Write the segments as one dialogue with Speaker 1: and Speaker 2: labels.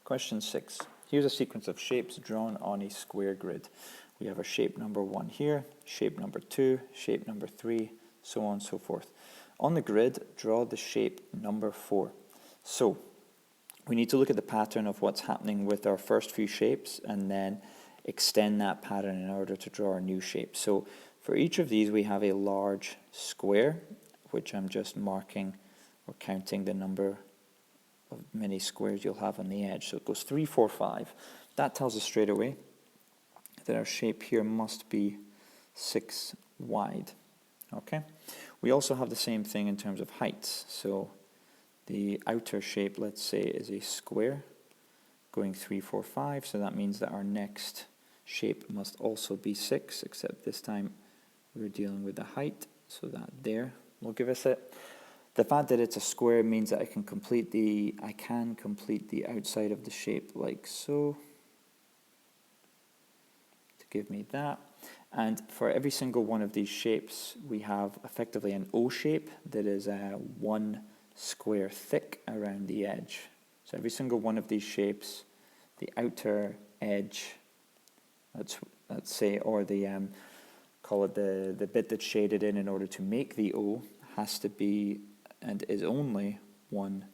Speaker 1: Question 6. Here's a sequence of shapes drawn on a square grid. We have our shape number 1 here, shape number 2, shape number 3, so on and so forth. On the grid, draw the shape number 4. So, we need to look at the pattern of what's happening with our first few shapes and then extend that pattern in order to draw our new shape. So, for each of these we have a large square, which I'm just marking or counting the number of many squares you'll have on the edge. So it goes 3, 4, 5. That tells us straight away that our shape here must be 6 wide. Okay. We also have the same thing in terms of heights. So the outer shape, let's say, is a square going 3, 4, 5. So that means that our next shape must also be 6, except this time we're dealing with the height. So that there will give us it. The fact that it's a square means that I can complete the outside of the shape like so to give me that. And for every single one of these shapes, we have effectively an O shape that is 1 square thick around the edge. So every single one of these shapes, the outer edge, let's say, or the call it the bit that's shaded in order to make the O, has to be and is only 1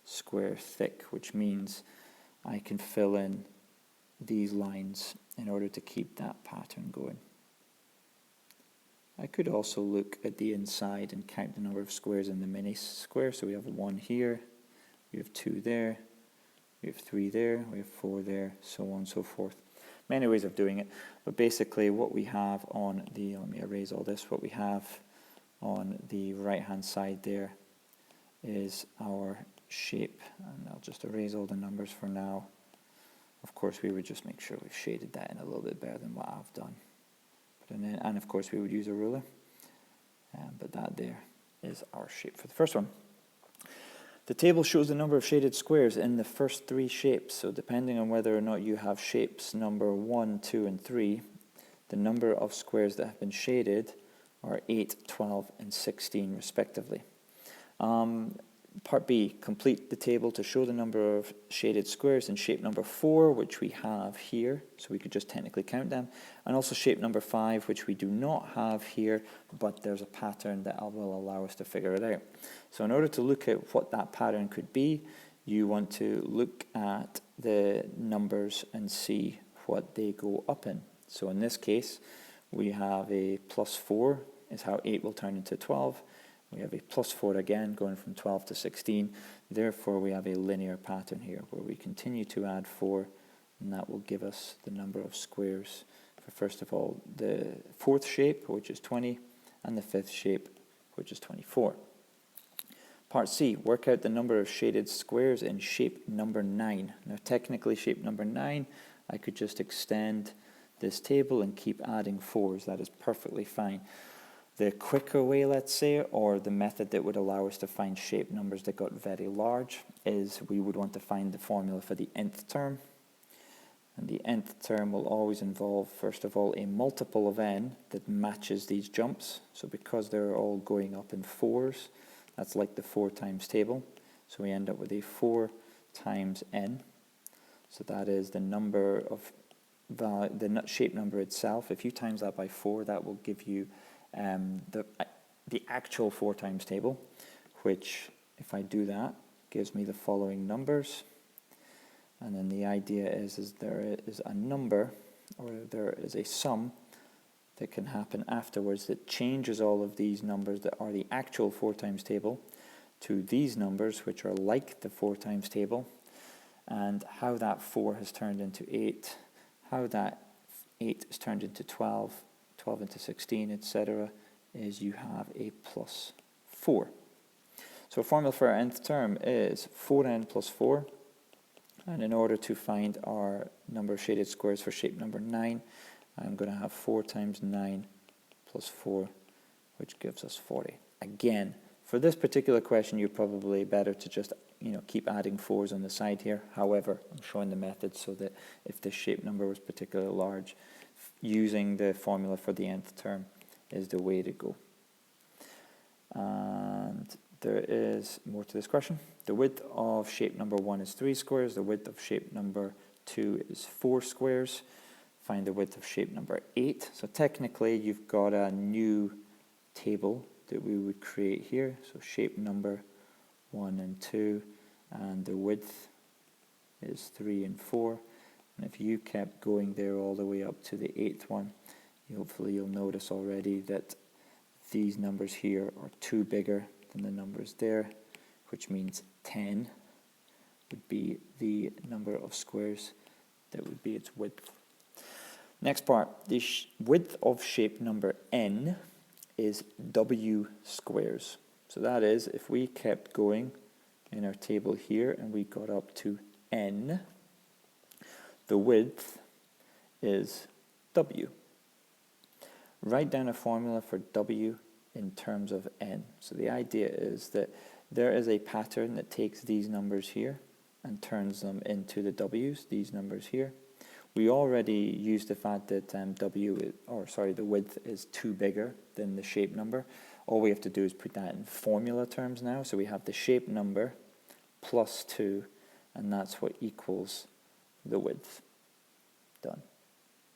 Speaker 1: square thick, which means I can fill in these lines in order to keep that pattern going. I could also look at the inside and count the number of squares in the mini square. So we have 1 here, we have 2 there, we have 3 there, we have 4 there, so on and so forth. Many ways of doing it, but basically what we have on the, let me erase all this, what we have on the right hand side there is our shape, and I'll just erase all the numbers for now. Of course we would just make sure we've shaded that in a little bit better than what I've done. And of course we would use a ruler, but that there is our shape for the first one. The table shows the number of shaded squares in the first 3 shapes, so depending on whether or not you have shapes number 1, 2 and 3, the number of squares that have been shaded are 8, 12 and 16 respectively. Part B, complete the table to show the number of shaded squares in shape number 4, which we have here, so we could just technically count them, and also shape number 5, which we do not have here, but there's a pattern that will allow us to figure it out. So in order to look at what that pattern could be, you want to look at the numbers and see what they go up in. So in this case, we have a plus 4 is how 8 will turn into 12. We have a plus 4 again, going from 12 to 16. Therefore, we have a linear pattern here where we continue to add 4, and that will give us the number of squares for, first of all, the 4th shape, which is 20, and the 5th shape, which is 24. Part C, work out the number of shaded squares in shape number 9. Now, technically, shape number 9, I could just extend this table and keep adding 4s. That is perfectly fine. The quicker way, let's say, or the method that would allow us to find shape numbers that got very large is we would want to find the formula for the nth term. And the nth term will always involve, first of all, a multiple of n that matches these jumps. So because they're all going up in 4s, that's like the 4 times table. So we end up with a 4 times n. So that is the number of the shape number itself. If you times that by 4, that will give you the actual 4 times table, which, if I do that, gives me the following numbers. And then the idea is there is a number, or there is a sum that can happen afterwards that changes all of these numbers that are the actual 4 times table to these numbers, which are like the 4 times table, and how that 4 has turned into 8, how that 8 is turned into 12, 12 into 16, etc., is you have a plus 4. So formula for our nth term is 4n plus 4. And in order to find our number of shaded squares for shape number 9, I'm going to have 4 times 9 plus 4, which gives us 40. Again, for this particular question, you're probably better to just keep adding 4s on the side here. However, I'm showing the method so that if the shape number was particularly large, using the formula for the nth term is the way to go. And there is more to this question. The width of shape number 1 is 3 squares. The width of shape number 2 is 4 squares. Find the width of shape number 8. So technically, you've got a new table that we would create here. So shape number 1 and 2, and the width is 3 and 4. And if you kept going there all the way up to the 8th one, hopefully you'll notice already that these numbers here are 2 bigger than the numbers there, which means 10 would be the number of squares that would be its width. Next part, the width of shape number n is w squares. So that is, if we kept going in our table here and we got up to n, the width is w. Write down a formula for w in terms of n. So the idea is that there is a pattern that takes these numbers here and turns them into the w's, these numbers here. We already used the fact that the width is 2 bigger than the shape number. All we have to do is put that in formula terms now. So we have the shape number plus 2, and that's what equals the width. Done.